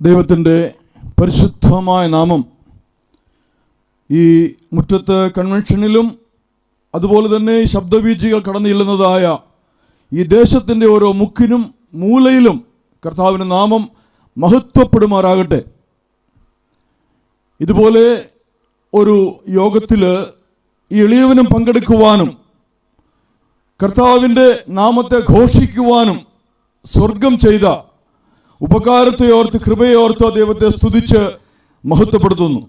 ദൈവത്തിൻ്റെ പരിശുദ്ധമായ നാമം ഈ മുറ്റത്ത് കൺവെൻഷനിലും അതുപോലെ തന്നെ ശബ്ദവീചികൾ കടന്നു ചെല്ലുന്നതായ ഈ ദേശത്തിൻ്റെ ഓരോ മുക്കിനും മൂലയിലും കർത്താവിൻ്റെ നാമം മഹത്വപ്പെടുമാറാകട്ടെ. ഇതുപോലെ ഒരു യോഗത്തിൽ ഈ എളിയവനും പങ്കെടുക്കുവാനും കർത്താവിൻ്റെ നാമത്തെ ഘോഷിക്കുവാനും സ്വർഗം ചെയ്ത ഉപകാരത്തെ ഓർത്ത് കൃപയെ ഓർത്ത് ദൈവത്തെ സ്തുതിച്ച് മഹത്വപ്പെടുത്തുന്നു.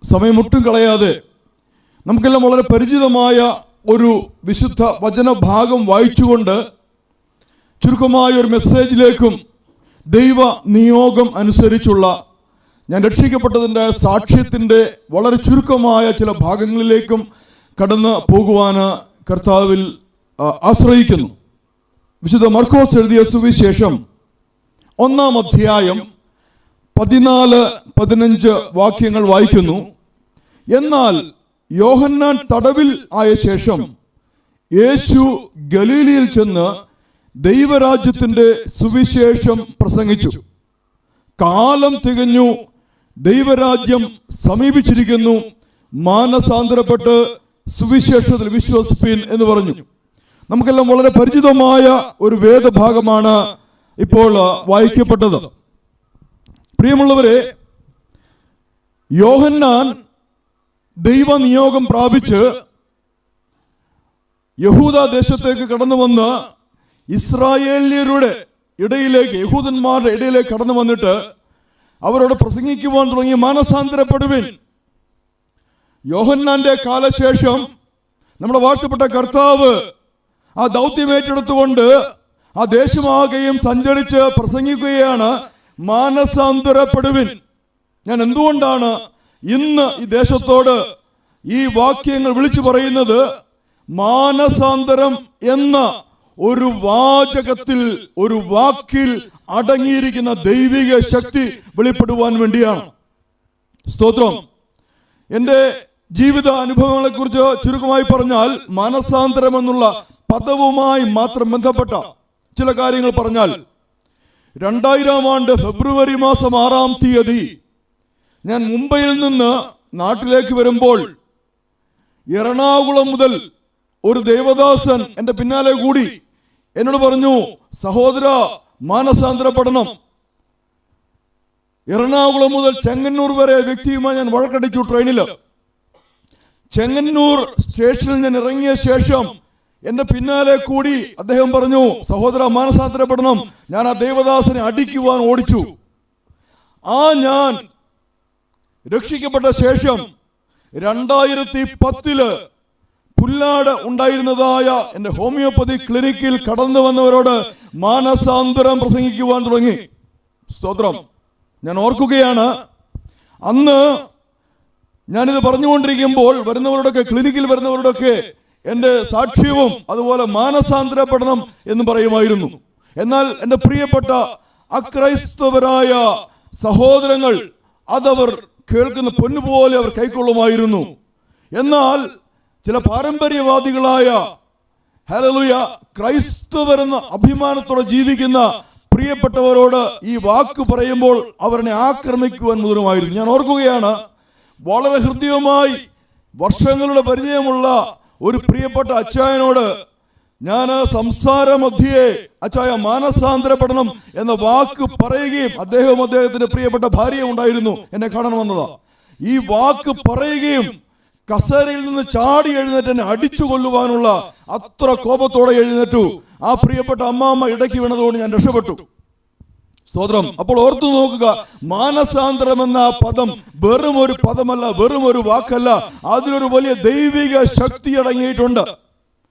സമയമൊട്ടും കളയാതെ നമുക്കെല്ലാം വളരെ പരിചിതമായ ഒരു വിശുദ്ധ വചനഭാഗം വായിച്ചുകൊണ്ട് ചുരുക്കമായ ഒരു മെസ്സേജിലേക്കും ദൈവ നിയോഗം അനുസരിച്ചുള്ള ഞാൻ രക്ഷിക്കപ്പെട്ടതിൻ്റെ സാക്ഷ്യത്തിൻ്റെ വളരെ ചുരുക്കമായ ചില ഭാഗങ്ങളിലേക്കും കടന്നു പോകുവാൻ കർത്താവിൽ ആശ്രയിക്കുന്നു. വിശുദ്ധ മർക്കോസ് എഴുതിയ സുവിശേഷം 1-ാം അധ്യായം 14-15 വാക്യങ്ങൾ വായിക്കുന്നു. എന്നാൽ യോഹന്നാൻ തടവിൽ ആയ ശേഷം യേശു ഗലീലയിൽ ചെന്ന് ദൈവരാജ്യത്തിൻ്റെ സുവിശേഷം പ്രസംഗിച്ചു. കാലം തികഞ്ഞു, ദൈവരാജ്യം സമീപിച്ചിരിക്കുന്നു, മാനസാന്തരപ്പെട്ട് സുവിശേഷത്തിൽ വിശ്വസിപ്പീൻ എന്ന് പറഞ്ഞു. നമുക്കെല്ലാം വളരെ പരിചിതമായ ഒരു വേദഭാഗമാണ് ഇപ്പോൾ വായിക്കപ്പെട്ടത്. പ്രിയമുള്ളവരെ, യോഹന്നാൻ ദൈവനിയോഗം പ്രാപിച്ച് യഹൂദ ദേശത്തേക്ക് കടന്നു വന്ന് ഇസ്രായേല്യരുടെ ഇടയിലേക്ക്, യഹൂദന്മാരുടെ ഇടയിലേക്ക് കടന്നു വന്നിട്ട് അവരോട് പ്രസംഗിക്കുവാൻ തുടങ്ങി, മാനസാന്തരപ്പെടുവിൻ. യോഹന്നാന്റെ കാലശേഷം നമ്മുടെ വാഴ്ത്തപ്പെട്ട കർത്താവ് ആ ദൗത്യം ഏറ്റെടുത്തുകൊണ്ട് ആ ദേശമാകെയും സഞ്ചരിച്ച് പ്രസംഗിക്കുകയാണ്, മാനസാന്തരപ്പെടുവിൻ. ഞാൻ എന്തുകൊണ്ടാണ് ഇന്ന് ഈ ദേശത്തോട് ഈ വാക്യങ്ങൾ വിളിച്ചു പറയുന്നത്? മാനസാന്തരം എന്ന ഒരു വാചകത്തിൽ, ഒരു വാക്കിൽ അടങ്ങിയിരിക്കുന്ന ദൈവിക ശക്തി വെളിപ്പെടുവാൻ വേണ്ടിയാണ്. സ്തോത്രം. എൻ്റെ ജീവിത അനുഭവങ്ങളെ കുറിച്ച് ചുരുക്കമായി പറഞ്ഞാൽ, മാനസാന്തരം എന്നുള്ള പദവുമായി മാത്രം ബന്ധപ്പെട്ട ചില കാര്യങ്ങൾ പറഞ്ഞാൽ, 2000 ആണ്ട് ഫെബ്രുവരി മാസം 6-ാം തീയതി ഞാൻ മുംബൈയിൽ നിന്ന് നാട്ടിലേക്ക് വരുമ്പോൾ എറണാകുളം മുതൽ ഒരു ദേവദാസൻ എൻ്റെ പിന്നാലെ കൂടി എന്നോട് പറഞ്ഞു, സഹോദര, മാനസാന്തരപ്പെടണം. എറണാകുളം മുതൽ ചെങ്ങന്നൂർ വരെ വ്യക്തിയുമായി ഞാൻ വഴക്കടിച്ചു ട്രെയിനിൽ. ചെങ്ങന്നൂർ സ്റ്റേഷനിൽ ഞാൻ ഇറങ്ങിയ ശേഷം എന്റെ പിന്നാലെ കൂടി അദ്ദേഹം പറഞ്ഞു, സഹോദര, മാനസാന്തരപ്പെടണം. ഞാൻ ആ ദേവദാസനെ അടിക്കുവാൻ ഓടിച്ചു. ഞാൻ രക്ഷിക്കപ്പെട്ട ശേഷം 2010 പുല്ലാട് ഉണ്ടായിരുന്നതായ എൻ്റെ ഹോമിയോപ്പതി ക്ലിനിക്കിൽ കടന്നു വന്നവരോട് മാനസാന്തരം പ്രസംഗിക്കുവാൻ തുടങ്ങി. സ്തോത്രം. ഞാൻ ഓർക്കുകയാണ്, അന്ന് ഞാനിത് പറഞ്ഞുകൊണ്ടിരിക്കുമ്പോൾ വരുന്നവരോടൊക്കെ, ക്ലിനിക്കിൽ വരുന്നവരോടൊക്കെ എൻ്റെ സാക്ഷ്യവും അതുപോലെ മാനസാന്തരപ്പെടണം എന്ന് പറയുമായിരുന്നു. എന്നാൽ എൻ്റെ പ്രിയപ്പെട്ട അക്രൈസ്തവരായ സഹോദരങ്ങൾ അതവർ കേൾക്കുന്ന പൊന്നുപോലെ അവർ കൈക്കൊള്ളുമായിരുന്നു. എന്നാൽ ചില പാരമ്പര്യവാദികളായ, ഹല്ലേലൂയ, ക്രൈസ്തവരെന്ന അഭിമാനത്തോടെ ജീവിക്കുന്ന പ്രിയപ്പെട്ടവരോട് ഈ വാക്ക് പറയുമ്പോൾ അവരെ ആക്രമിക്കുവാൻ മുതിരുമായിരുന്നു. ഞാൻ ഓർക്കുകയാണ്, വളരെ ഹൃദ്യമായി വർഷങ്ങളുടെ പരിചയമുള്ള ഒരു പ്രിയപ്പെട്ട അച്ചായനോട് ഞാൻ സംസാരമധ്യേ, അച്ചായ, മാനസാന്തരപ്പെടണം എന്ന വാക്ക് പറയുകയും, അദ്ദേഹത്തിന്റെ പ്രിയപ്പെട്ട ഭാര്യ ഉണ്ടായിരുന്നു, എന്നെ കാണാൻ വന്നതാ. ഈ വാക്ക് പറയുകയും കസേരയിൽ നിന്ന് ചാടി എഴുന്നേറ്റ് എന്നെ അടിച്ചു കൊല്ലുവാനുള്ള അത്ര കോപത്തോടെ എഴുന്നേറ്റു. ആ പ്രിയപ്പെട്ട അമ്മാമ്മ ഇടയ്ക്ക് വീണതുകൊണ്ട് ഞാൻ രക്ഷപ്പെട്ടു. സ്തോത്രം. അപ്പോൾ ഓർത്തു നോക്കുക, മാനസാന്തരം എന്ന പദം വെറും ഒരു പദമല്ല, വെറും ഒരു വാക്കല്ല, അതിലൊരു വലിയ ദൈവിക ശക്തി അടങ്ങിയിട്ടുണ്ട്.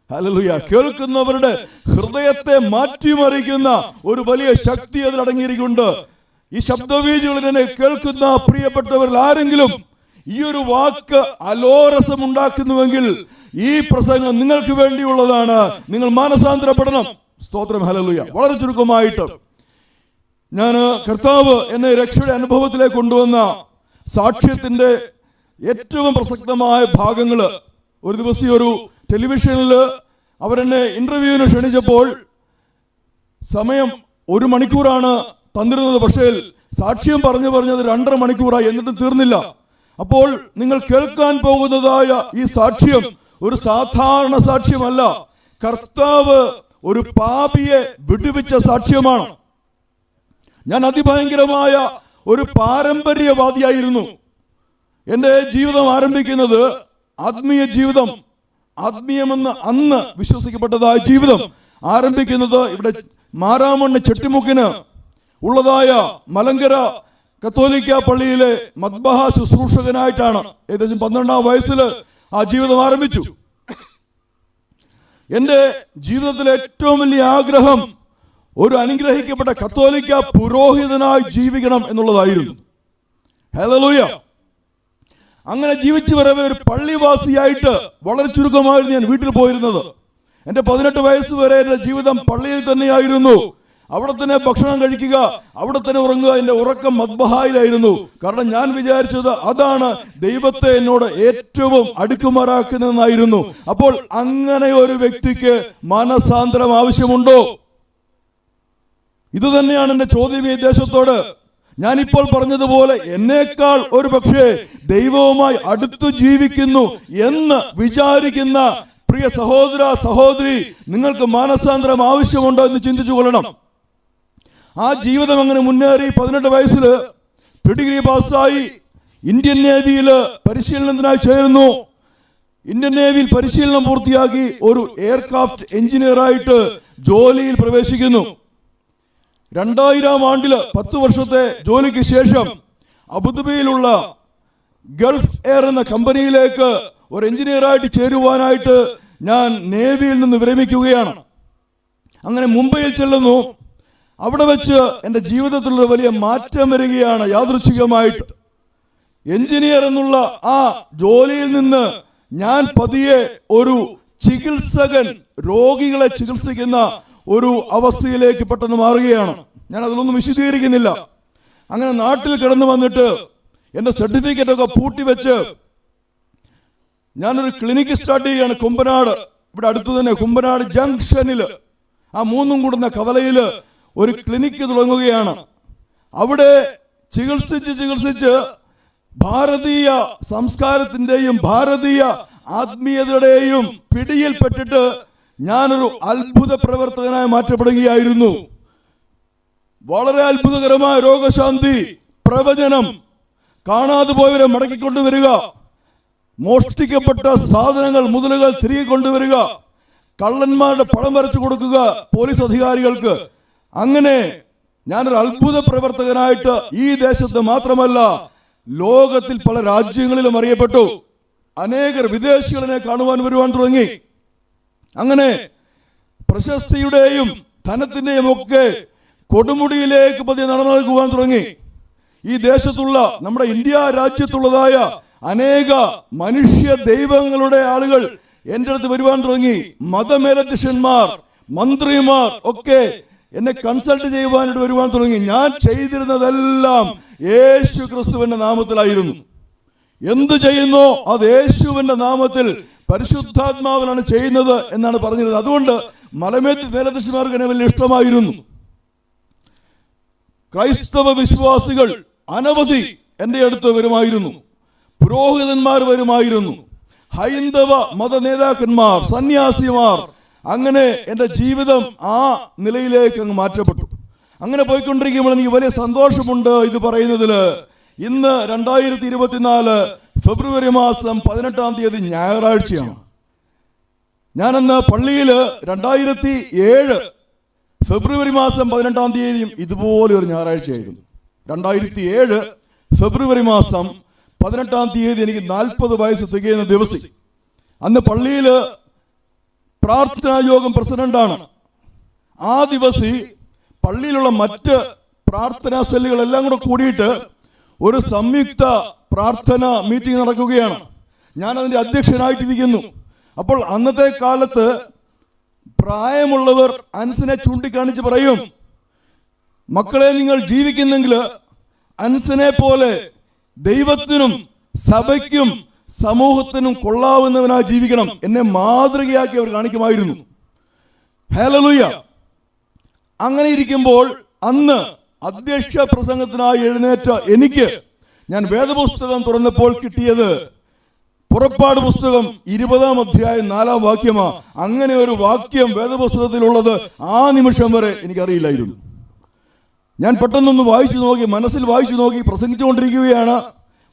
ഹല്ലേലൂയ. കേൾക്കുന്നവരുടെ ഹൃദയത്തെ മാറ്റിമറിക്കുന്ന ഒരു വലിയ ശക്തി അതിൽ അടങ്ങിയിരിക്കുന്നുണ്ട്. ഈ ശബ്ദവീചികളിൽ എന്നെ കേൾക്കുന്ന പ്രിയപ്പെട്ടവരിൽ ആരെങ്കിലും ഈ ഒരു വാക്ക് അലോരസം ഉണ്ടാക്കുന്നുവെങ്കിൽ ഈ പ്രസംഗം നിങ്ങൾക്ക് വേണ്ടിയുള്ളതാണ്. നിങ്ങൾ മാനസാന്തരപ്പെടണം. സ്തോത്രം. ഹല്ലേലൂയ. വളരെ ചുരുക്കമായിട്ട് ഞാൻ കർത്താവ് എന്നെ രക്ഷയുടെ അനുഭവത്തിലേക്ക് കൊണ്ടുവന്ന സാക്ഷ്യത്തിന്റെ ഏറ്റവും പ്രസക്തമായ ഭാഗങ്ങൾ, ഒരു ദിവസം ഒരു ടെലിവിഷനിൽ അവരെന്നെ ഇന്റർവ്യൂവിന് ക്ഷണിച്ചപ്പോൾ സമയം 1 മണിക്കൂറാണ് തന്നിരുന്നത്. പക്ഷേ സാക്ഷ്യം പറഞ്ഞത് 2.5 മണിക്കൂറായി, എന്നിട്ടും തീർന്നില്ല. അപ്പോൾ നിങ്ങൾ കേൾക്കാൻ പോകുന്നതായ ഈ സാക്ഷ്യം ഒരു സാധാരണ സാക്ഷ്യമല്ല. കർത്താവ് ഒരു പാപിയെ വിടുവിച്ച സാക്ഷ്യമാണ്. ഞാൻ അതിഭയങ്കരമായ ഒരു പാരമ്പര്യവാദിയായിരുന്നു. എൻ്റെ ജീവിതം ആരംഭിക്കുന്നത്, ആത്മീയ ജീവിതം, ആത്മീയമെന്ന് അന്ന് വിശ്വസിക്കപ്പെട്ടതായ ജീവിതം ആരംഭിക്കുന്നത് ഇവിടെ മാരാമണ്ണ് ചെട്ടിമുക്കിന് ഉള്ളതായ മലങ്കര കത്തോലിക്ക പള്ളിയിലെ മദ്ബഹ ശുശ്രൂഷകനായിട്ടാണ്. ഏകദേശം 12-ാം വയസ്സിൽ ആ ജീവിതം ആരംഭിച്ചു. എൻ്റെ ജീവിതത്തിലെ ഏറ്റവും വലിയ ആഗ്രഹം ഒരു അനുഗ്രഹിക്കപ്പെട്ട കത്തോലിക്ക പുരോഹിതനായി ജീവിക്കണം എന്നുള്ളതായിരുന്നു. ഹല്ലേലൂയ. അങ്ങനെ ജീവിച്ചു വരവെ ഒരു പള്ളിവാസിയായിട്ട് വളരെ ചുരുക്കമായിരുന്നു ഞാൻ വീട്ടിൽ പോയിരുന്നത്. എൻ്റെ 18 വയസ്സ് വരെ എൻ്റെ ജീവിതം പള്ളിയിൽ തന്നെയായിരുന്നു. അവിടെ തന്നെ ഭക്ഷണം കഴിക്കുക, അവിടെ തന്നെ ഉറങ്ങുക. എൻ്റെ ഉറക്കം മദ്ബഹായിലായിരുന്നു. കാരണം ഞാൻ വിചാരിച്ചത് അതാണ് ദൈവത്തെ എന്നോട് ഏറ്റവും അടുക്കുമാറാക്കുന്നതെന്നായിരുന്നു. അപ്പോൾ അങ്ങനെ ഒരു വ്യക്തിക്ക് മാനസാന്തരം ആവശ്യമുണ്ടോ? ഇത് തന്നെയാണ് എൻ്റെ ചോദ്യം ഈ ദേശത്തോട്. ഞാനിപ്പോൾ പറഞ്ഞതുപോലെ എന്നേക്കാൾ ഒരു പക്ഷേ ദൈവവുമായി അടുത്തു ജീവിക്കുന്നു എന്ന് വിചാരിക്കുന്ന പ്രിയ സഹോദര സഹോദരി, നിങ്ങൾക്ക് മാനസാന്തരം ആവശ്യമുണ്ടോ എന്ന് ചിന്തിച്ചു കൊള്ളണം. ആ ജീവിതം അങ്ങനെ മുന്നേറി 18 വയസ്സിൽ ഡിഗ്രി പാസ്സായി ഇന്ത്യൻ നേവിയിൽ പരിശീലനത്തിനായി ചേരുന്നു. ഇന്ത്യൻ നേവിയിൽ പരിശീലനം പൂർത്തിയാക്കി ഒരു എയർക്രാഫ്റ്റ് എഞ്ചിനീയറായിട്ട് ജോലിയിൽ പ്രവേശിക്കുന്നു. 2000 ആണ്ടില് 10 വർഷത്തെ ജോലിക്ക് ശേഷം അബുദാബിയിലുള്ള ഗൾഫ് എയർ എന്ന കമ്പനിയിലേക്ക് ഒരു എഞ്ചിനീയറായിട്ട് ചേരുവാനായിട്ട് ഞാൻ നേവിയിൽ നിന്ന് വിരമിക്കുകയാണ്. അങ്ങനെ മുംബൈയിൽ ചെല്ലുന്നു. അവിടെ വെച്ച് എൻ്റെ ജീവിതത്തിലുള്ള വലിയ മാറ്റം വരികയാണ് യാദൃച്ഛികമായിട്ട്. എഞ്ചിനീയർ എന്നുള്ള ആ ജോലിയിൽ നിന്ന് ഞാൻ പതിയെ ഒരു ചികിത്സകൻ, രോഗികളെ ചികിത്സിക്കുന്ന ഒരു അവസ്ഥയിലേക്ക് പെട്ടെന്ന് മാറുകയാണ്. ഞാൻ അതിലൊന്നും വിശദീകരിക്കുന്നില്ല. അങ്ങനെ നാട്ടിൽ കിടന്നു വന്നിട്ട് എൻ്റെ സർട്ടിഫിക്കറ്റ് ഒക്കെ പൂട്ടിവെച്ച് ഞാനൊരു ക്ലിനിക്ക് സ്റ്റാർട്ട് ചെയ്യുകയാണ്. കുമ്പനാട്, ഇവിടെ അടുത്ത് തന്നെ കുമ്പനാട് ജംഗ്ഷനിൽ, ആ 3 കൂടുന്ന കവലയിൽ ഒരു ക്ലിനിക്ക് തുടങ്ങുകയാണ്. അവിടെ ചികിത്സിച്ച് ഭാരതീയ സംസ്കാരത്തിന്റെയും ഭാരതീയ ആത്മീയതയുടെയും പിടിയിൽപ്പെട്ടിട്ട് ഞാനൊരു അത്ഭുത പ്രവർത്തകനായി മാറ്റപ്പെടുകയായിരുന്നു. വളരെ അത്ഭുതകരമായ രോഗശാന്തി, പ്രവചനം, കാണാതെ പോയവരെ മടക്കിക്കൊണ്ടുവരിക, മോഷ്ടിക്കപ്പെട്ട സാധനങ്ങൾ, മുതലുകൾ തിരികെ കൊണ്ടുവരിക, കള്ളന്മാരുടെ പടം വരച്ചു കൊടുക്കുക പോലീസ് അധികാരികൾക്ക്. അങ്ങനെ ഞാനൊരു അത്ഭുത പ്രവർത്തകനായിട്ട് ഈ ദേശത്ത് മാത്രമല്ല ലോകത്തിൽ പല രാജ്യങ്ങളിലും അറിയപ്പെട്ടു. അനേകർ വിദേശികളെ കാണുവാൻ വരുവാൻ തുടങ്ങി. അങ്ങനെ പ്രശസ്തിയുടെയും ധനത്തിന്റെയും ഒക്കെ കൊടുമുടിയിലേക്ക് പതിയെ നടന്നു നൽകുവാൻ തുടങ്ങി. ഈ ദേശത്തുള്ള, നമ്മുടെ ഇന്ത്യ രാജ്യത്തുള്ളതായ അനേക മനുഷ്യ ദൈവങ്ങളുടെ ആളുകൾ എൻ്റെ അടുത്ത് വരുവാൻ തുടങ്ങി. മതമേലധ്യക്ഷന്മാർ, മന്ത്രിമാർ ഒക്കെ എന്നെ കൺസൾട്ട് ചെയ്യുവാനായിട്ട് വരുവാൻ തുടങ്ങി. ഞാൻ ചെയ്തിരുന്നതെല്ലാം യേശു ക്രിസ്തുവിന്റെ നാമത്തിലായിരുന്നു. എന്തു ചെയ്യുന്നോ അത് യേശുവിന്റെ നാമത്തിൽ പരിശുദ്ധാത്മാവിലാണ് ചെയ്യുന്നത് എന്നാണ് പറഞ്ഞിരുന്നത്. അതുകൊണ്ട് മലമേലധ്യക്ഷന്മാർക്ക് എന്നെ വലിയ ഇഷ്ടമായിരുന്നു. ക്രൈസ്തവ വിശ്വാസികൾ അനവധി എൻ്റെ അടുത്ത് വരുമായിരുന്നു. പുരോഹിതന്മാർ വരുമായിരുന്നു. ഹൈന്ദവ മത നേതാക്കന്മാർ, സന്യാസിമാർ. അങ്ങനെ എൻ്റെ ജീവിതം ആ നിലയിലേക്ക് അങ്ങ് മാറ്റപ്പെട്ടു. അങ്ങനെ പോയിക്കൊണ്ടിരിക്കുമ്പോൾ എനിക്ക് വലിയ സന്തോഷമുണ്ട് ഇത് പറയുന്നതിൽ. ഇന്ന് 2024 ഫെബ്രുവരി മാസം 18-ാം തീയതി ഞായറാഴ്ചയാണ്. ഞാനന്ന് പള്ളിയിൽ 2007 ഫെബ്രുവരി മാസം 18-ാം തീയതിയും ഇതുപോലെ ഒരു ഞായറാഴ്ചയായിരുന്നു. 2007 ഫെബ്രുവരി മാസം 18-ാം തീയതി എനിക്ക് 40 വയസ്സ് തികയുന്ന ദിവസം. അന്ന് പള്ളിയിൽ പ്രാർത്ഥനാ യോഗം പ്രസിഡന്റാണ്. ആ ദിവസം പള്ളിയിലുള്ള മറ്റ് പ്രാർത്ഥനാ സെല്ലുകളെല്ലാം കൂടെ കൂടിയിട്ട് ഒരു സംയുക്ത പ്രാർത്ഥന മീറ്റിംഗ് നടക്കുകയാണ്. ഞാൻ അതിന്റെ അധ്യക്ഷനായിട്ടിരിക്കുന്നു. അപ്പോൾ അന്നത്തെ കാലത്ത് പ്രായമുള്ളവർ അൻസിനെ ചൂണ്ടിക്കാണിച്ച് പറയും, മക്കളെ, നിങ്ങൾ ജീവിക്കുന്നെങ്കിൽ അൻസിനെ പോലെ ദൈവത്തിനും സഭയ്ക്കും സമൂഹത്തിനും കൊള്ളാവുന്നവനായി ജീവിക്കണം. എന്നെ മാതൃകയാക്കി അവർ കാണിക്കുമായിരുന്നു. ഹല്ലേലൂയ. അങ്ങനെ ഇരിക്കുമ്പോൾ അന്ന് അധ്യക്ഷ പ്രസംഗത്തിനായി എഴുന്നേറ്റ എനിക്ക് ഞാൻ വേദപുസ്തകം തുറന്നപ്പോൾ കിട്ടിയത് പുറപ്പാട് പുസ്തകം 20-ാം അധ്യായം 4-ാം വാക്യമാ. അങ്ങനെ ഒരു വാക്യം വേദപുസ്തകത്തിലുള്ളത് ആ നിമിഷം വരെ എനിക്കറിയില്ലായിരുന്നു. ഞാൻ പെട്ടെന്നൊന്ന് വായിച്ചു നോക്കി, മനസ്സിൽ വായിച്ചു നോക്കി, പ്രസംഗിച്ചുകൊണ്ടിരിക്കുകയാണ്.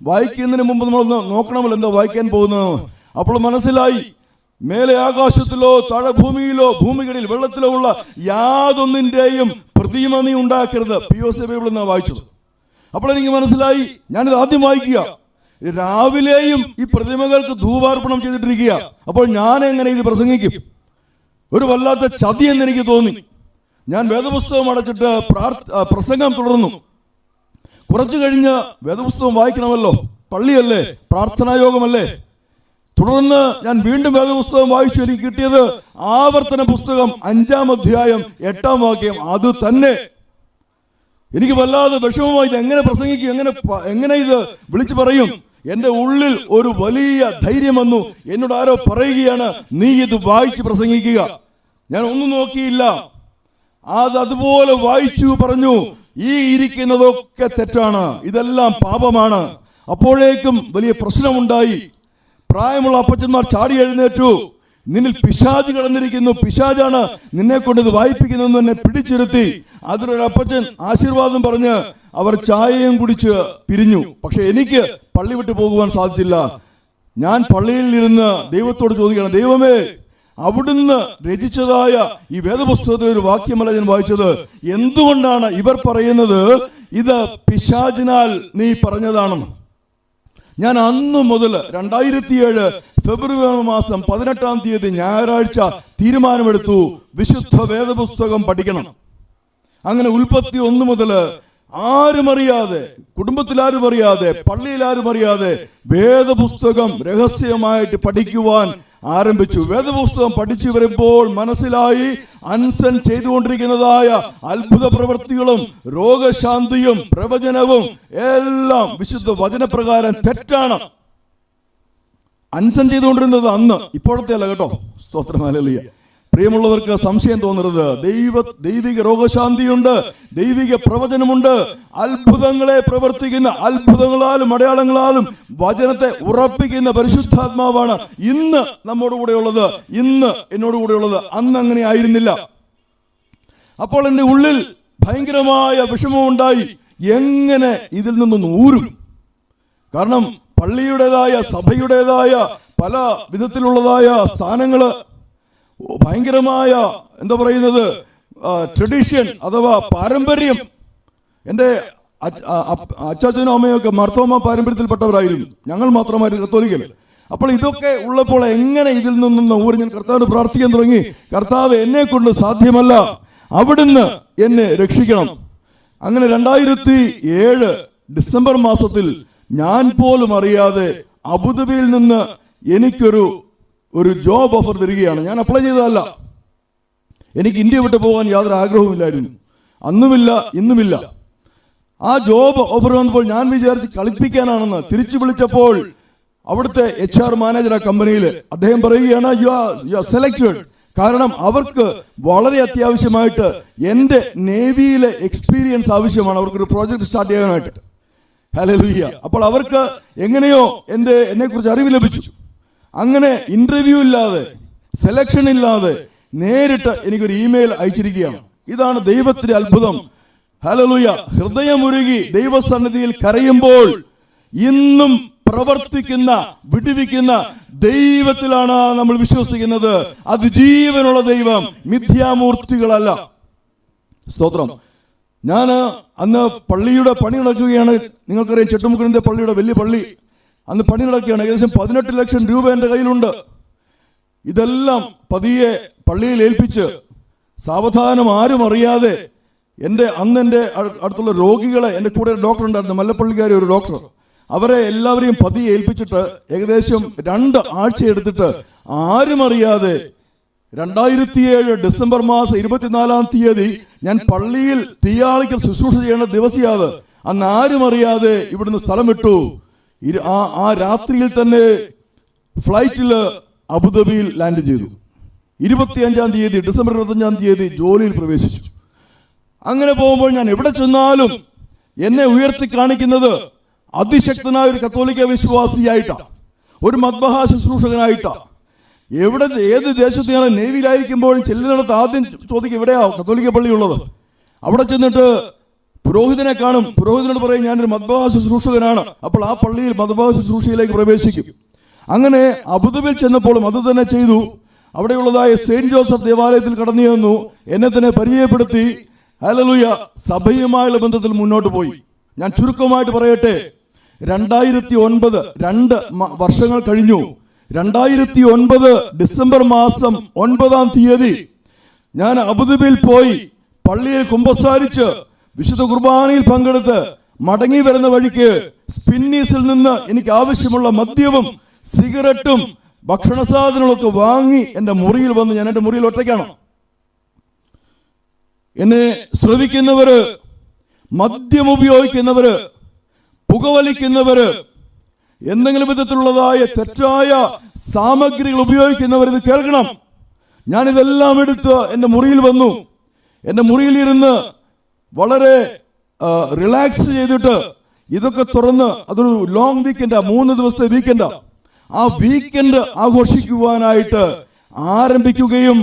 വായിക്കുന്നതിന് മുമ്പ് നമ്മളൊന്ന് നോക്കണമല്ലോ എന്താ വായിക്കാൻ പോകുന്നത്. അപ്പോൾ മനസ്സിലായി, മേലെ ആകാശത്തിലോ താഴെ ഭൂമിയിലോ ഭൂമികളിൽ വെള്ളത്തിലോ ഉള്ള യാതൊന്നിന്റെയും പ്രതിമ നീ ഉണ്ടാക്കരുത്. POC ബൈബിൾ എന്നാണ് വായിച്ചത്. അപ്പോൾ എനിക്ക് മനസ്സിലായി, ഞാനിത് ആദ്യം വായിക്കുക, രാവിലെയും ഈ പ്രതിമകൾക്ക് ധൂപാർപ്പണം ചെയ്തിട്ടിരിക്കുക. അപ്പോൾ ഞാൻ എങ്ങനെ ഇത് പ്രസംഗിക്കും? ഒരു വല്ലാത്ത ചതി എന്ന് എനിക്ക് തോന്നി. ഞാൻ വേദപുസ്തകം അടച്ചിട്ട് പ്രസംഗം തുടർന്നു. കുറച്ചു കഴിഞ്ഞ് വേദപുസ്തകം വായിക്കണമല്ലോ, പള്ളിയല്ലേ, പ്രാർത്ഥനായോഗമല്ലേ. തുടർന്ന് ഞാൻ വീണ്ടും വേദപുസ്തകം വായിച്ചു. എനിക്ക് കിട്ടിയത് ആവർത്തന പുസ്തകം 5-ാം അധ്യായം 8-ാം വാക്യം. അത് തന്നെ എനിക്ക് വല്ലാതെ വിഷമമായി. ഇത് എങ്ങനെ പ്രസംഗിക്കും, എങ്ങനെ ഇത് വിളിച്ചു പറയും? എന്റെ ഉള്ളിൽ ഒരു വലിയ ധൈര്യം വന്നു. എന്നോട് ആരോ പറയുകയാണ്, നീ ഇത് വായിച്ച് പ്രസംഗിക്കുക. ഞാൻ ഒന്നും നോക്കിയില്ല, അതുപോലെ വായിച്ചു. പറഞ്ഞു, ഈ ഇരിക്കുന്നതൊക്കെ തെറ്റാണ്, ഇതെല്ലാം പാപമാണ്. അപ്പോഴേക്കും വലിയ പ്രശ്നമുണ്ടായി. പ്രായമുള്ള അപ്പച്ചന്മാർ ചാടി എഴുന്നേറ്റു, നിന്നിൽ പിശാച് കിടന്നിരിക്കുന്നു, പിശാചാണ് നിന്നെ കൊണ്ട് ഇത് വായിപ്പിക്കുന്നതെന്ന് എന്നെ പിടിച്ചിരുത്തി. അതിലൊരു അപ്പച്ചൻ ആശീർവാദം പറഞ്ഞ് അവർ ചായയും കുടിച്ച് പിരിഞ്ഞു. പക്ഷെ എനിക്ക് പള്ളി വിട്ടു പോകുവാൻ സാധിച്ചില്ല. ഞാൻ പള്ളിയിൽ ഇരുന്ന് ദൈവത്തോട് ചോദിക്കണം, ദൈവമേ, അവിടുന്ന് രചിച്ചതായ ഈ വേദപുസ്തകത്തിൽ ഒരു വാക്യമല്ല ഞാൻ വായിച്ചത്. എന്തുകൊണ്ടാണ് ഇവർ പറയുന്നത് ഇത് പിശാചിനാൽ നീ പറഞ്ഞതാണെന്ന്? ഞാൻ അന്നു മുതൽ 2007 ഫെബ്രുവരി മാസം 18-ാം തീയതി ഞായറാഴ്ച തീരുമാനമെടുത്തു, വിശുദ്ധ വേദപുസ്തകം പഠിക്കണം. അങ്ങനെ ഉൽപ്പത്തി 1 മുതൽ ആരും അറിയാതെ, കുടുംബത്തിൽ ആരും അറിയാതെ, പള്ളിയിൽ ആരും അറിയാതെ വേദപുസ്തകം രഹസ്യമായിട്ട് പഠിക്കുവാൻ ആരംഭിച്ചു. വേദപുസ്തകം പഠിച്ചു വരുമ്പോൾ മനസ്സിലായി, അൻസൻ ചെയ്തുകൊണ്ടിരിക്കുന്നതായ അത്ഭുത പ്രവൃത്തികളും രോഗശാന്തിയും പ്രവചനവും എല്ലാം വിശുദ്ധ വചനപ്രകാരം തെറ്റാണ്. അൻസൻ ചെയ്തുകൊണ്ടിരുന്നത് അന്ന്, ഇപ്പോഴത്തെ അല്ല കേട്ടോ. സ്തോത്രം, ഹല്ലേലൂയ. പ്രിയമുള്ളവർക്ക് സംശയം തോന്നരുത്. ദൈവിക രോഗശാന്തിയുണ്ട്, ദൈവിക പ്രവചനമുണ്ട്. അത്ഭുതങ്ങളെ പ്രവർത്തിക്കുന്ന, അത്ഭുതങ്ങളാലും അടയാളങ്ങളാലും വചനത്തെ ഉറപ്പിക്കുന്ന പരിശുദ്ധാത്മാവാണ് ഇന്ന് നമ്മോട് കൂടെ ഉള്ളത്, ഇന്ന് എന്നോട് കൂടെ ഉള്ളത്. അന്ന് അങ്ങനെ ആയിരുന്നില്ല. അപ്പോൾ എൻ്റെ ഉള്ളിൽ ഭയങ്കരമായ വിഷമമുണ്ടായി. എങ്ങനെ ഇതിൽ നിന്നൊന്ന് ഊരും? കാരണം പള്ളിയുടേതായ, സഭയുടേതായ പല വിധത്തിലുള്ളതായ സ്ഥാനങ്ങള്, ഭയങ്കരമായ എന്താ പറയുന്നത്, ട്രഡീഷൻ അഥവാ പാരമ്പര്യം. എൻ്റെ അച്ചാച്ചനും അമ്മയൊക്കെ മർത്തോമ പാരമ്പര്യത്തിൽപ്പെട്ടവരായിരുന്നു, ഞങ്ങൾ മാത്രമായിരുന്നു കത്തോലിക്കൽ. അപ്പോൾ ഇതൊക്കെ ഉള്ളപ്പോൾ എങ്ങനെ ഇതിൽ നിന്നൊന്ന് ഊരി? ഞാൻ കർത്താവിന് പ്രാർത്ഥിക്കാൻ തുടങ്ങി, കർത്താവ്, എന്നെ കൊണ്ട് സാധ്യമല്ല, അവിടുന്ന് എന്നെ രക്ഷിക്കണം. അങ്ങനെ 2007 ഡിസംബർ മാസത്തിൽ ഞാൻ പോലും അറിയാതെ അബുദാബിയിൽ നിന്ന് എനിക്കൊരു ജോബ് ഓഫർ വരികയാണ്. ഞാൻ അപ്ലൈ ചെയ്തതല്ല. എനിക്ക് ഇന്ത്യ വിട്ടു പോകാൻ യാതൊരു ആഗ്രഹവുമില്ലായിരുന്നു, അന്നുമില്ല ഇന്നുമില്ല. ആ ജോബ് ഓഫർ വന്നപ്പോൾ ഞാൻ വിചാരിച്ച് കളിപ്പിക്കാനാണെന്ന്. തിരിച്ചു വിളിച്ചപ്പോൾ അവിടുത്തെ HR മാനേജർ ആ കമ്പനിയിൽ, അദ്ദേഹം പറയുകയാണ്, യു ആർ സെലക്ടഡ്. കാരണം അവർക്ക് വളരെ അത്യാവശ്യമായിട്ട് എൻ്റെ നേവിയിലെ എക്സ്പീരിയൻസ് ആവശ്യമാണ്, അവർക്കൊരു പ്രോജക്റ്റ് സ്റ്റാർട്ട് ചെയ്യാനായിട്ട്. ഹല്ലേലൂയ. അപ്പോൾ അവർക്ക് എങ്ങനെയോ എന്നെക്കുറിച്ച് അറിവ് ലഭിച്ചു. അങ്ങനെ ഇന്റർവ്യൂ ഇല്ലാതെ, സെലക്ഷൻ ഇല്ലാതെ നേരിട്ട് എനിക്കൊരു ഇമെയിൽ അയച്ചിരിക്കുകയാണ്. ഇതാണ് ദൈവത്തിന്റെ അത്ഭുതം. ഹല്ലേലൂയ. ഹൃദയമുരുകി ദൈവസന്നിധിയിൽ കരയുമ്പോൾ ഇന്നും പ്രവർത്തിക്കുന്ന, വിടുവിക്കുന്ന ദൈവത്തിലാണ് നമ്മൾ വിശ്വസിക്കുന്നത്. അത് ജീവനുള്ള ദൈവം, മിഥ്യാമൂർത്തികളല്ല. സ്തോത്രം. ഞാൻ അന്ന് പള്ളിയുടെ പണി നടക്കുകയാണ്. നിങ്ങൾക്കറിയാം, ചെട്ടുമുക്കിന്റെ പള്ളിയുടെ വലിയ പള്ളി അന്ന് പണി നടക്കുകയാണ്. ഏകദേശം 18 ലക്ഷം രൂപ എൻ്റെ കയ്യിലുണ്ട്. ഇതെല്ലാം പതിയെ പള്ളിയിൽ ഏൽപ്പിച്ച് സാവധാനം, ആരും അറിയാതെ അന്ന് എൻ്റെ അടുത്തുള്ള രോഗികളെ, എൻ്റെ കൂടെ ഒരു ഡോക്ടർ ഉണ്ടായിരുന്നു, മല്ലപ്പള്ളിക്കാരി ഒരു ഡോക്ടർ, അവരെ എല്ലാവരെയും പതിയെ ഏൽപ്പിച്ചിട്ട് ഏകദേശം 2 ആഴ്ച എടുത്തിട്ട് ആരും അറിയാതെ 2007 ഡിസംബർ മാസം 24-ാം തീയതി ഞാൻ പള്ളിയിൽ തീയാളിക്കൽ ശുശ്രൂഷ ചെയ്യേണ്ട ദിവസിയാത്. അന്ന് ആരും അറിയാതെ ഇവിടുന്ന് സ്ഥലം വിട്ടു. ആ രാത്രിയിൽ തന്നെ ഫ്ലൈറ്റിൽ അബുദാബിയിൽ ലാൻഡ് ചെയ്തു. 25-ാം തീയതി, ഡിസംബർ 25-ാം തീയതി ജോലിയിൽ പ്രവേശിച്ചു. അങ്ങനെ പോകുമ്പോൾ ഞാൻ എവിടെ ചെന്നാലും എന്നെ ഉയർത്തി കാണിക്കുന്നത് അതിശക്തനായ ഒരു കത്തോലിക്ക വിശ്വാസിയായിട്ടാണ്, ഒരു മദ്ബഹാ ശുശ്രൂഷകനായിട്ടാണ്. ഏത് ദേശത്ത് ഞാൻ നേവിയിലായിരിക്കുമ്പോഴും ചെല്ലുന്നിടത്ത് ആദ്യം ചോദിക്കും എവിടെയാ കത്തോലിക്ക പള്ളി ഉള്ളത്. അവിടെ ചെന്നിട്ട് പുരോഹിതനെ കാണും. പുരോഹിതനോട് പറയും ഞാനൊരു മദ്ബഹാ ശുശ്രൂഷകനാണ്. അപ്പോൾ ആ പള്ളിയിൽ മദ്ബഹാ ശുശ്രൂഷയിലേക്ക് പ്രവേശിക്കും. അങ്ങനെ അബുദാബിയിൽ ചെന്നപ്പോഴും അത് തന്നെ ചെയ്തു. അവിടെയുള്ളതായ സെയിന്റ് ജോസഫ് ദേവാലയത്തിൽ കടന്നു ചെന്നു, എന്നെ തന്നെ പരിചയപ്പെടുത്തി. ഹല്ലേലൂയ, സഭയുമായുള്ള ബന്ധത്തിൽ മുന്നോട്ട് പോയി. ഞാൻ ചുരുക്കമായിട്ട് പറയട്ടെ, 2009 2 വർഷങ്ങൾ കഴിഞ്ഞു. 2009 ഡിസംബർ മാസം 9-ാം തീയതി ഞാൻ അബുദാബിയിൽ പോയി പള്ളിയിൽ കുമ്പസാരിച്ച് വിശുദ്ധ കുർബാനയിൽ പങ്കെടുത്ത് മടങ്ങി വരുന്ന വഴിക്ക് സ്പിന്നീസിൽ നിന്ന് എനിക്ക് ആവശ്യമുള്ള മദ്യവും സിഗരറ്റും ഭക്ഷണ സാധനങ്ങളൊക്കെ വാങ്ങി എൻ്റെ മുറിയിൽ വന്ന്, ഞാൻ എൻ്റെ മുറിയിൽ ഒറ്റയ്ക്കാണ്. എന്നെ ശ്രവിക്കുന്നവര്, മദ്യം ഉപയോഗിക്കുന്നവര്, പുകവലിക്കുന്നവര്, എന്തെങ്കിലും വിധത്തിലുള്ളതായ തെറ്റായ സാമഗ്രികൾ ഉപയോഗിക്കുന്നവർ ഇത് കേൾക്കണം. ഞാനിതെല്ലാം എടുത്ത് എൻ്റെ മുറിയിൽ വന്നു. എൻ്റെ മുറിയിലിരുന്ന് വളരെ റിലാക്സ് ചെയ്തിട്ട് ഇതൊക്കെ തുറന്ന്, അതൊരു ലോങ് വീക്കെൻഡാ, 3 ദിവസത്തെ വീക്കെൻഡാ. ആ വീക്കെൻഡ് ആഘോഷിക്കുവാനായിട്ട് ആരംഭിക്കുകയും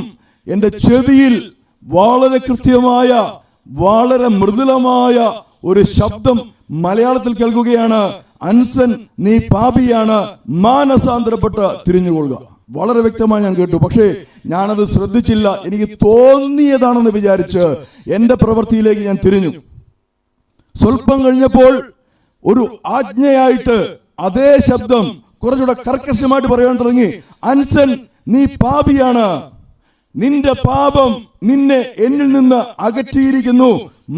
എൻ്റെ ചെവിയിൽ വളരെ കൃത്യമായ, വളരെ മൃദുലമായ ഒരു ശബ്ദം മലയാളത്തിൽ കേൾക്കുകയാണ്. അൻസൻ, നീ പാപിയാണ്, മാനസാന്തരപ്പെട്ട് തിരിഞ്ഞുകൊള്ളുക. വളരെ വ്യക്തമായി ഞാൻ കേട്ടു. പക്ഷേ ഞാനത് ശ്രദ്ധിച്ചില്ല. എനിക്ക് തോന്നിയതാണെന്ന് വിചാരിച്ച് എൻ്റെ പ്രവൃത്തിയിലേക്ക് ഞാൻ തിരിഞ്ഞു. സ്വല്പം കഴിഞ്ഞപ്പോൾ ഒരു ആജ്ഞയായിട്ട് അതേ ശബ്ദം കുറച്ചുകൂടെ കർക്കശമായിട്ട് പറയാൻ തുടങ്ങി. അൻസൻ, നീ പാപിയാണ്, നിന്റെ പാപം നിന്നെ എന്നിൽ നിന്ന് അകറ്റിയിരിക്കുന്നു,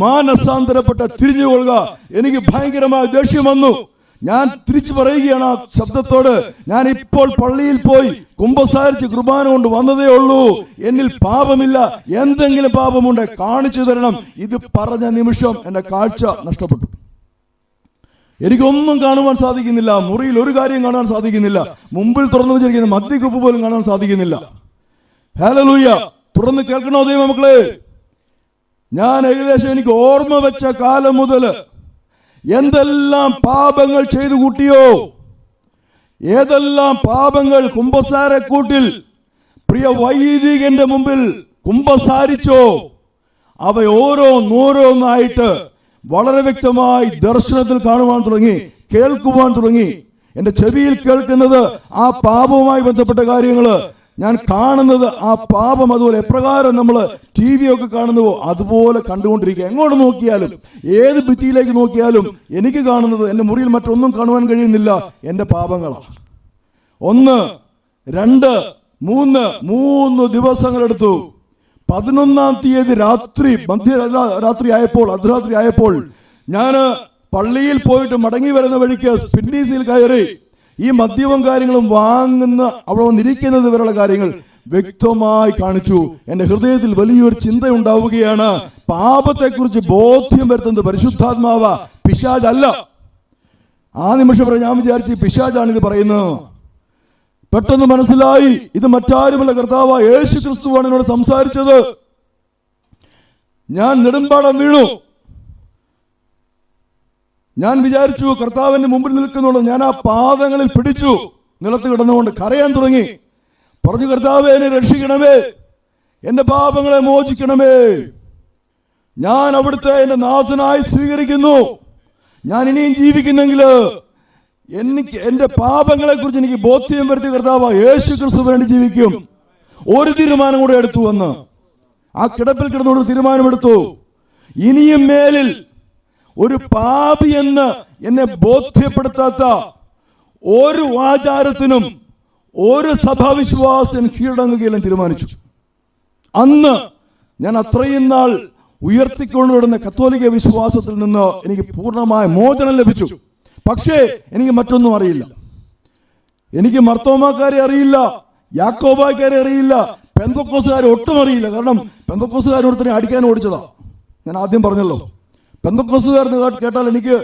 മാനസാന്തരപ്പെട്ട് തിരിഞ്ഞുകൊള്ളുക. എനിക്ക് ഭയങ്കരമായ ദേഷ്യം വന്നു. ഞാൻ തിരിച്ചു പറയുകയാണ് ആ ശബ്ദത്തോട്, ഞാൻ ഇപ്പോൾ പള്ളിയിൽ പോയി കുമ്പസാരിച്ച് കുർബാന കൊണ്ട് വന്നതേ ഉള്ളൂ, എന്നിൽ പാപമില്ല, എന്തെങ്കിലും പാപമുണ്ട് കാണിച്ചു തരണം. ഇത് പറഞ്ഞ നിമിഷം എൻ്റെ കാഴ്ച നഷ്ടപ്പെട്ടു. എനിക്കൊന്നും കാണുവാൻ സാധിക്കുന്നില്ല. മുറിയിൽ ഒരു കാര്യം കാണാൻ സാധിക്കുന്നില്ല. മുമ്പിൽ തുറന്നു വെച്ചിരിക്കുന്ന മദ്യക്കുപ്പ് പോലും കാണാൻ സാധിക്കുന്നില്ല. ഹല്ലേലൂയ. തുറന്ന് കേൾക്കണോ ദൈവമക്കളെ? ഞാൻ ഏകദേശം എനിക്ക് ഓർമ്മ വെച്ച കാലം മുതൽ എന്തെല്ലാം പാപങ്ങൾ ചെയ്തു കൂട്ടിയോ, ഏതെല്ലാം പാപങ്ങൾ കുമ്പസാരക്കൂട്ടിൽ പ്രിയ വൈദികന്റെ മുമ്പിൽ കുമ്പസാരിച്ചോ, അവ ഓരോന്നോരോന്നായിട്ട് വളരെ വ്യക്തമായി ദർശനത്തിൽ കാണുവാൻ തുടങ്ങി, കേൾക്കുവാൻ തുടങ്ങി. എൻ്റെ ചെവിയിൽ കേൾക്കുന്നത് ആ പാപവുമായി ബന്ധപ്പെട്ട കാര്യങ്ങള്, ഞാൻ കാണുന്നത് ആ പാപം. അതുപോലെ എപ്രകാരം നമ്മൾ TV ഒക്കെ കാണുന്നുവോ അതുപോലെ കണ്ടുകൊണ്ടിരിക്കുക. എങ്ങോട്ട് നോക്കിയാലും, ഏത് ഭിത്തിയിലേക്ക് നോക്കിയാലും എനിക്ക് കാണുന്നത്, എൻ്റെ മുറിയിൽ മറ്റൊന്നും കാണുവാൻ കഴിയുന്നില്ല, എൻ്റെ പാപങ്ങളാണ്. 1, 2, 3 ദിവസങ്ങളെടുത്തു. 11-ാം തീയതി അർദ്ധരാത്രി ആയപ്പോൾ ഞാൻ പള്ളിയിൽ പോയിട്ട് മടങ്ങി വരുന്ന വഴിക്ക് സ്പിന്നീസിൽ കയറി ഈ മദ്യവും കാര്യങ്ങളും വാങ്ങുന്ന അവിടെ വന്നിരിക്കുന്നത് വരെയുള്ള കാര്യങ്ങൾ വ്യക്തമായി കാണിച്ചു. എൻ്റെ ഹൃദയത്തിൽ വലിയൊരു ചിന്ത ഉണ്ടാവുകയാണ്. പാപത്തെക്കുറിച്ച് ബോധ്യം വരുത്തുന്നത് പരിശുദ്ധാത്മാവ, പിശാചല്ല. ആ നിമിഷം ഞാൻ വിചാരിച്ച് പിശാചാണ് ഇത് പറയുന്നത്. പെട്ടെന്ന് മനസ്സിലായി ഇത് മറ്റാരുമല്ല, കർത്താവ് യേശു ക്രിസ്തുവാണ് എന്നോട് സംസാരിച്ചത്. ഞാൻ നെടുമ്പാടം വീണു. ഞാൻ വിചാരിച്ചു കർത്താവിന്റെ മുമ്പിൽ നിൽക്കുന്നുണ്ട്. ഞാൻ ആ പാദങ്ങളിൽ പിടിച്ചു, നിലത്ത് കിടന്നുകൊണ്ട് കരയാൻ തുടങ്ങി. പറഞ്ഞു, കർത്താവേ എന്നെ രക്ഷിക്കണമേ, എന്റെ പാപങ്ങളെ മോചിക്കണമേ. ഞാൻ അവിടുത്തെ എന്റെ നാഥനായി സ്വീകരിക്കുന്നു. ഞാൻ ഇനിയും ജീവിക്കുന്നെങ്കിൽ എന്റെ പാപങ്ങളെ കുറിച്ച് എനിക്ക് ബോധ്യം വരുത്തി കർത്താവ് യേശു ക്രിസ്തു വേണ്ടി ജീവിക്കും. ഒരു തീരുമാനം കൂടെ എടുത്തു വന്ന് ആ കിടപ്പിൽ കിടന്നുകൊണ്ട് തീരുമാനമെടുത്തു. ഇനിയും മേലിൽ ഒരു പാപി എന്ന് എന്നെ ബോധ്യപ്പെടുത്താത്ത ഒരു ആചാരത്തിനും ഒരു സഭാവിശ്വാസത്തിനും കീഴടങ്ങുകയെല്ലാം തീരുമാനിച്ചു. അന്ന് ഞാൻ അത്രയും നാൾ ഉയർത്തിക്കൊണ്ടുവരുന്ന കത്തോലിക്ക വിശ്വാസത്തിൽ നിന്ന് എനിക്ക് പൂർണ്ണമായ മോചനം ലഭിച്ചു. പക്ഷേ എനിക്ക് മറ്റൊന്നും അറിയില്ല. എനിക്ക് മർത്തോമാക്കാരെ അറിയില്ല, യാക്കോബാക്കാരെ അറിയില്ല, പെന്തക്കോസുകാരെ ഒട്ടും അറിയില്ല. കാരണം പെന്തക്കോസുകാരൊരുത്തരെ അടിക്കാൻ ഓടിച്ചതാ. ഞാൻ ആദ്യം പറഞ്ഞല്ലോ, പെന്തക്കോസുകാരെന്ന് കേട്ടാൽ എനിക്ക്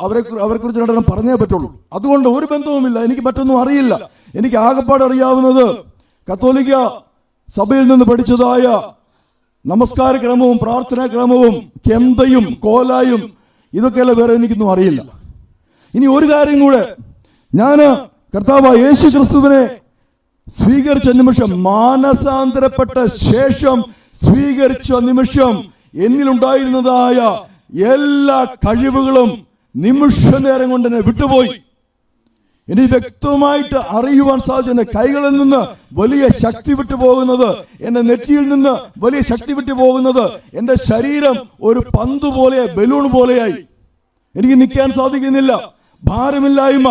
അവരെ കുറിച്ച് രണ്ടെണ്ണം പറഞ്ഞേ പറ്റുള്ളൂ. അതുകൊണ്ട് ഒരു ബന്ധവുമില്ല, എനിക്ക് മറ്റൊന്നും അറിയില്ല. എനിക്ക് ആകപ്പാട് അറിയാവുന്നത് കത്തോലിക്ക സഭയിൽ നിന്ന് പഠിച്ചതായ നമസ്കാര ക്രമവും പ്രാർത്ഥനാ ക്രമവും കെന്തയും കോലായും ഇതൊക്കെയല്ല, വേറെ എനിക്കൊന്നും അറിയില്ല. ഇനി ഒരു കാര്യം കൂടെ, ഞാൻ കർത്താവ് യേശു ക്രിസ്തുവിനെ സ്വീകരിച്ച നിമിഷം, മാനസാന്തരപ്പെട്ട ശേഷം സ്വീകരിച്ച നിമിഷം എന്നിലുണ്ടായിരുന്നതായ എല്ലാ കഴിവുകളും നിമിഷ നേരം കൊണ്ട് എന്നെ വിട്ടുപോയി. എനിക്ക് വ്യക്തമായിട്ട് അറിയുവാൻ സാധിച്ചു. എന്റെ കൈകളിൽ നിന്ന് വലിയ ശക്തി വിട്ടു പോകുന്നത്, എന്റെ നെറ്റിയിൽ നിന്ന് വലിയ ശക്തി വിട്ടു പോകുന്നത്, എന്റെ ശരീരം ഒരു പന്ത് പോലെ, ബലൂൺ പോലെയായി. എനിക്ക് നിൽക്കാൻ സാധിക്കുന്നില്ല, ഭാരമില്ലായ്മ.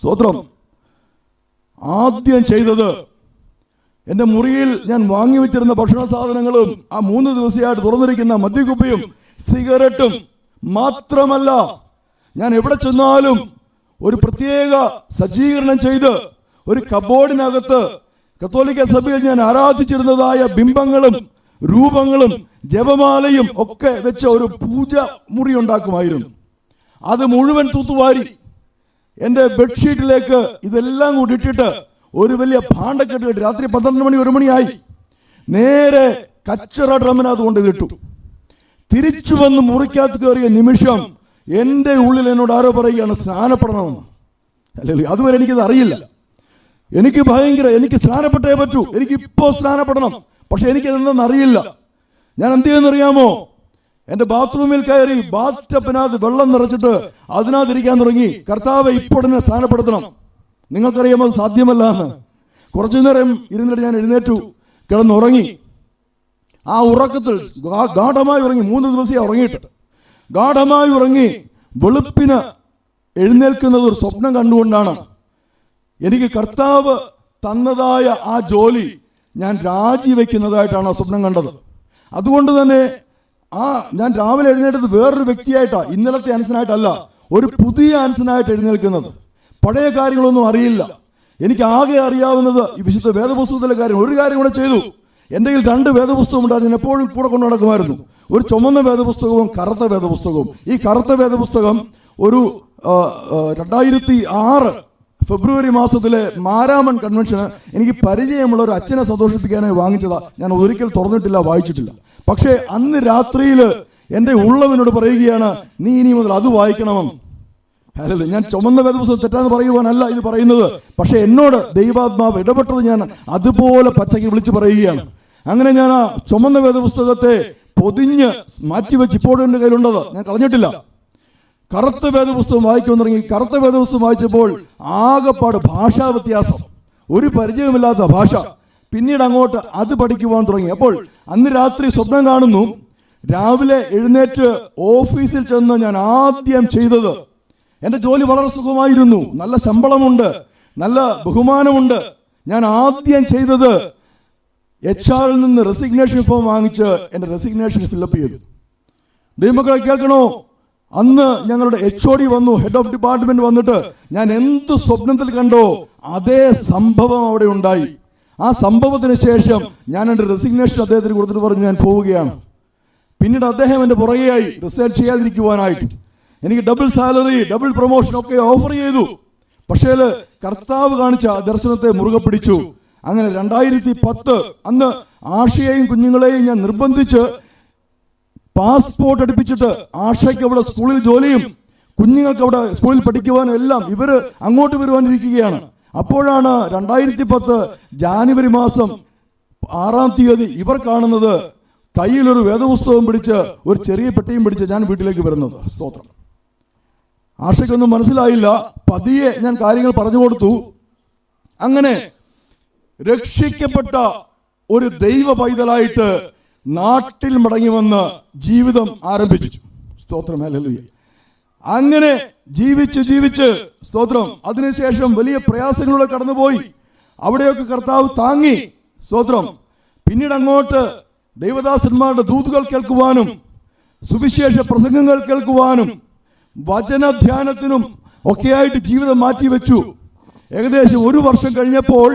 സ്തോത്രം. ആദ്യം ചെയ്തത്, എന്റെ മുറിയിൽ ഞാൻ വാങ്ങി വെച്ചിരുന്ന ഭക്ഷണ സാധനങ്ങളും ആ 3 ദിവസമായിട്ട് തുറന്നിരിക്കുന്ന മദ്യക്കുപ്പിയും സിഗരറ്റും മാത്രമല്ല, ഞാൻ എവിടെ ചെന്നാലും ഒരു പ്രത്യേക സജ്ജീകരണം ചെയ്ത് ഒരു കബോർഡിനകത്ത് കത്തോലിക്ക സഭയിൽ ഞാൻ ആരാധിച്ചിരുന്നതായ ബിംബങ്ങളും രൂപങ്ങളും ജപമാലയും ഒക്കെ വെച്ച ഒരു പൂജ മുറി ഉണ്ടാക്കുമായിരുന്നു. അത് മുഴുവൻ തൂത്തുവാരി എന്റെ ബെഡ്ഷീറ്റിലേക്ക് ഇതെല്ലാം കൂടി ഇട്ടിട്ട് ഒരു വലിയ ഭാണ്ഡക്കെട്ട് രാത്രി 12 മണി 1 മണിയായി നേരെ കച്ചറ ഡ്രമ്മിനകത്ത് കൊണ്ട് ഇതിട്ടു. തിരിച്ചു വന്ന് മുറിക്കകത്ത് കയറിയ നിമിഷം എന്റെ ഉള്ളിൽ എന്നോട് ആരോ പറയുകയാണ് സ്നാനപ്പെടണമെന്ന്. അല്ലെങ്കിൽ അതുവരെ എനിക്കത് അറിയില്ല. എനിക്ക് സ്നാനപ്പെട്ടേ പറ്റൂ, എനിക്കിപ്പോ സ്നാനപ്പെടണം. പക്ഷെ എനിക്കതെന്തെന്ന് അറിയില്ല. ഞാൻ എന്ത് ചെയ്യുന്നറിയാമോ? എന്റെ ബാത്റൂമിൽ കയറി ബാത്ത് ടപ്പിനകത്ത് വെള്ളം നിറച്ചിട്ട് അതിനകത്തിരിക്കാൻ തുടങ്ങി. കർത്താവെ ഇപ്പോൾ തന്നെ സ്നാനപ്പെടുത്തണം. നിങ്ങൾക്കറിയാമോ അത് സാധ്യമല്ല എന്ന്. കുറച്ചു നേരം ഇരുന്നിട്ട് ഞാൻ എഴുന്നേറ്റു, കിടന്നുറങ്ങി. ആ ഉറക്കത്തിൽ ഗാഠമായി ഉറങ്ങി. 3 ദിവസം ഉറങ്ങിയിട്ട് ഗാഠമായി ഉറങ്ങി. വെളുപ്പിന് എഴുന്നേൽക്കുന്നത് ഒരു സ്വപ്നം കണ്ടുകൊണ്ടാണ്. എനിക്ക് കർത്താവ് തന്നതായ ആ ജോലി ഞാൻ രാജിവെക്കുന്നതായിട്ടാണ് ആ സ്വപ്നം കണ്ടത്. അതുകൊണ്ട് തന്നെ ഞാൻ രാവിലെ എഴുന്നേറ്റത് വേറൊരു വ്യക്തിയായിട്ടാണ്, ഇന്നലത്തെ അൻസനായിട്ടല്ല, ഒരു പുതിയ അൻസനായിട്ട് എഴുന്നേൽക്കുന്നത്. പഴയ കാര്യങ്ങളൊന്നും അറിയില്ല. എനിക്ക് ആകെ അറിയാവുന്നത് ഈ വിശുദ്ധ വേദപുസ്തകത്തിലെ കാര്യം. ഒരു കാര്യം കൂടെ ചെയ്തു. എൻ്റെ കയ്യിൽ 2 വേദപുസ്തകം ഉണ്ടായിരുന്നു, ഞാൻ എപ്പോഴും കൂടെ കൊണ്ടു നടക്കുമായിരുന്നു. ഒരു ചുമന്ന വേദപുസ്തകവും കറുത്ത വേദപുസ്തകവും. ഈ കറുത്ത വേദപുസ്തകം ഒരു 2006 ഫെബ്രുവരി മാസത്തിലെ മാരാമൺ കൺവെൻഷന് എനിക്ക് പരിചയമുള്ള ഒരു അച്ഛനെ സന്തോഷിപ്പിക്കാനായി വാങ്ങിച്ചതാ. ഞാൻ ഒരിക്കൽ തുറന്നിട്ടില്ല, വായിച്ചിട്ടില്ല. പക്ഷേ അന്ന് രാത്രിയിൽ എൻ്റെ ഉള്ളവനോട് പറയുകയാണ്, നീ ഇനി മുതൽ അത് വായിക്കണമെന്ന്. അല്ലല്ല, ഞാൻ ചുമന്ന വേദപുസ്തകം തെറ്റാന്ന് പറയുവാനല്ല ഇത് പറയുന്നത്. പക്ഷെ എന്നോട് ദൈവാത്മാവ് ഇടപെട്ടത് ഞാൻ അതുപോലെ പച്ചയ്ക്ക് വിളിച്ചു പറയുകയാണ്. അങ്ങനെ ഞാൻ ആ ചുമന്ന വേദപുസ്തകത്തെ പൊതിഞ്ഞ് മാറ്റിവെച്ച് ഇപ്പോഴും എൻ്റെ കയ്യിലുണ്ടത്, ഞാൻ കളഞ്ഞിട്ടില്ല. കറുത്ത വേദപുസ്തകം വായിക്കുമെന്ന് തുടങ്ങി. കറുത്ത വേദപുസ്തകം വായിച്ചപ്പോൾ ആകെപ്പാട് ഭാഷാ വ്യത്യാസം, ഒരു പരിചയമില്ലാത്ത ഭാഷ. പിന്നീട് അങ്ങോട്ട് അത് പഠിക്കുവാൻ തുടങ്ങി. അപ്പോൾ അന്ന് രാത്രി സ്വപ്നം കാണുന്നു. രാവിലെ എഴുന്നേറ്റ് ഓഫീസിൽ ചെന്ന് ഞാൻ ആദ്യം ചെയ്തത്, എൻ്റെ ജോലി വളരെ സുഖമായിരുന്നു, നല്ല ശമ്പളമുണ്ട്, നല്ല ബഹുമാനമുണ്ട്. ഞാൻ ആദ്യം ചെയ്തത് HR-ൽ നിന്ന് റെസിഗ്നേഷൻ ഫോം വാങ്ങിച്ച് എൻ്റെ റെസിഗ്നേഷൻ ഫില്ലപ്പ് ചെയ്തു. ദൈവമക്കളെ കേൾക്കണോ? അന്ന് ഞങ്ങളുടെ HOD വന്നു, ഹെഡ് ഓഫ് ഡിപ്പാർട്ട്മെന്റ് വന്നിട്ട് ഞാൻ എന്ത് സ്വപ്നത്തിൽ കണ്ടോ അതേ സംഭവം അവിടെ ഉണ്ടായി. ആ സംഭവത്തിന് ശേഷം ഞാൻ എൻ്റെ റെസിഗ്നേഷൻ അദ്ദേഹത്തിന് കൊടുത്തിട്ട് പറഞ്ഞു ഞാൻ പോവുകയാണ്. പിന്നീട് അദ്ദേഹം എൻ്റെ പുറകെയായി റിസൈൻ ചെയ്യാതിരിക്കുവാനായിട്ട്. എനിക്ക് ഡബിൾ സാലറി, ഡബിൾ പ്രൊമോഷൻ ഒക്കെ ഓഫർ ചെയ്തു. പക്ഷേ കർത്താവ് കാണിച്ച ദർശനത്തെ മുറുകെ പിടിച്ചു. അങ്ങനെ 2010 അന്ന് ആഷയെയും കുഞ്ഞുങ്ങളെയും ഞാൻ നിർബന്ധിച്ച് പാസ്പോർട്ട് എടുപ്പിച്ചിട്ട് ആഷയ്ക്ക് അവിടെ സ്കൂളിൽ ജോലിയും കുഞ്ഞുങ്ങൾക്ക് അവിടെ സ്കൂളിൽ പഠിക്കുവാനും എല്ലാം ഇവർ അങ്ങോട്ട് വരുവാനിരിക്കുകയാണ്. അപ്പോഴാണ് 2010 ജാനുവരി മാസം 6-ാം തീയതി ഇവർ കാണുന്നത് കയ്യിലൊരു വേദപുസ്തകം പിടിച്ച് ഒരു ചെറിയ പെട്ടിയും പിടിച്ച് ഞാൻ വീട്ടിലേക്ക് വരുന്നത്. സ്തോത്രം. ആഷയ്ക്കൊന്നും മനസ്സിലായില്ല. പതിയെ ഞാൻ കാര്യങ്ങൾ പറഞ്ഞു കൊടുത്തു. അങ്ങനെ രക്ഷിക്കപ്പെട്ട ഒരു ദൈവ പൈതലായിട്ട് നാട്ടിൽ മടങ്ങി വന്ന് ജീവിതം ആരംഭിച്ചു. സ്തോത്രം. ഹല്ലേലൂയ. അങ്ങനെ ജീവിച്ച് സ്തോത്രം. അതിനുശേഷം വലിയ പ്രയാസങ്ങളിലൂടെ കടന്നുപോയി. അവിടെയൊക്കെ കർത്താവ് താങ്ങി. സ്തോത്രം. പിന്നീട് അങ്ങോട്ട് ദൈവദാസന്മാരുടെ ദൂതുകൾ കേൾക്കുവാനും സുവിശേഷ പ്രസംഗങ്ങൾ കേൾക്കുവാനും വചനധ്യാനത്തിനും ഒക്കെയായിട്ട് ജീവിതം മാറ്റിവെച്ചു. ഏകദേശം 1 വർഷം കഴിഞ്ഞപ്പോൾ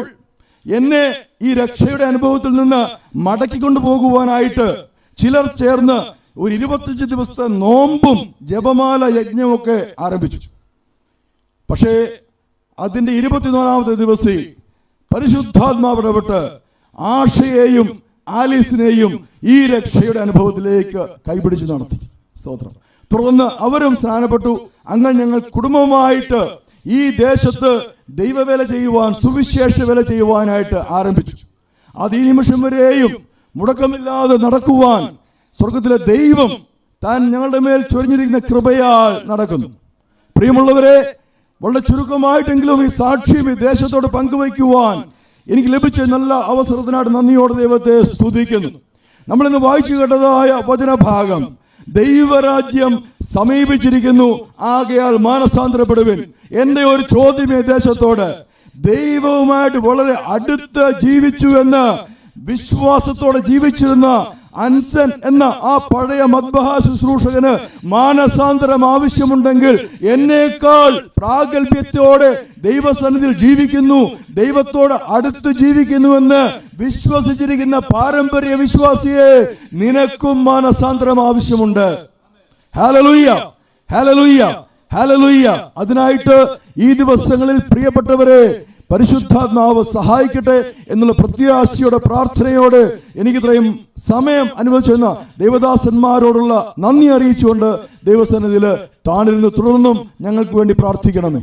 എന്നെ ഈ രക്ഷയുടെ അനുഭവത്തിൽ നിന്ന് മടക്കിക്കൊണ്ടു പോകുവാനായിട്ട് ചിലർ ചേർന്ന് ഒരു 25 ദിവസത്തെ നോമ്പും ജപമാല യജ്ഞമൊക്കെ ആരംഭിച്ചു. പക്ഷേ അതിന്റെ 24-ാമത്തെ ദിവസം പരിശുദ്ധാത്മാവ് ഇടപെട്ട് ആഷയെയും ആലീസിനെയും ഈ രക്ഷയുടെ അനുഭവത്തിലേക്ക് കൈപിടിച്ച് നടത്തി. സ്തോത്രം. തുടർന്ന് അവരും സ്നാനപ്പെട്ടു. അങ്ങനെ ഞങ്ങൾ കുടുംബമായിട്ട് ഈ ദേശത്ത് ദൈവവേല ചെയ്യുവാൻ, സുവിശേഷ വേല ചെയ്യുവാനായിട്ട് ആരംഭിച്ചു. അത് ഈ നിമിഷം വരെയും മുടക്കമില്ലാതെ നടക്കുവാൻ സ്വർഗത്തിലെ ദൈവം താൻ ഞങ്ങളുടെ മേൽ ചൊരിഞ്ഞിരിക്കുന്ന കൃപയാൽ നടക്കുന്നു. പ്രിയമുള്ളവരെ, വളരെ ചുരുക്കമായിട്ടെങ്കിലും ഈ സാക്ഷ്യം ഈ ദേശത്തോട് പങ്കുവയ്ക്കുവാൻ എനിക്ക് ലഭിച്ച നല്ല അവസരത്തിനായിട്ട് നന്ദിയോടെ ദൈവത്തെ സ്തുതിക്കുന്നു. നമ്മളിന്ന് വായിച്ചു കേട്ടതായ വചനഭാഗം, ദൈവരാജ്യം സമീപിച്ചിരിക്കുന്നു, ആകയാൽ മാനസാന്തരപ്പെടുവിൻ. എന്റെ ഒരു ചോദ്യം ഈ ദേശത്തോട്, ദൈവവുമായിട്ട് വളരെ അടുത്ത് ജീവിച്ചു എന്ന് വിശ്വാസത്തോടെ ജീവിച്ചിരുന്ന അൻസൻ എന്ന ആ പഴയ മദ്ബഹ ശുശ്രൂഷകന് മാനസാന്തരം ആവശ്യമുണ്ടെങ്കിൽ എന്നേക്കാൾ പ്രാഗൽഭ്യത്തോടെ ദൈവസന്നിധിയിൽ ജീവിക്കുന്നു, ദൈവത്തോട് അടുത്ത് ജീവിക്കുന്നുവെന്ന് വിശ്വസിച്ചിരിക്കുന്ന പാരമ്പര്യ വിശ്വാസിയെ, നിനക്കും മാനസാന്തരം ആവശ്യമുണ്ട്. Hallelujah, hallelujah, hallelujah. അതിനായിട്ട് ഈ ദിവസങ്ങളിൽ പ്രിയപ്പെട്ടവരെ പരിശുദ്ധാത്മാവ് സഹായിക്കട്ടെ എന്നുള്ള പ്രത്യാശയോടെ പ്രാർത്ഥനയോടെ എനിക്ക് ഇത്രയും സമയം അനുവദിച്ചെന്ന ദൈവദാസന്മാരോടുള്ള നന്ദി അറിയിച്ചുകൊണ്ട് ദൈവസന്നിധിയിൽ താണിരുന്ന് തുടർന്നും ഞങ്ങൾക്ക് വേണ്ടി പ്രാർത്ഥിക്കണമേ.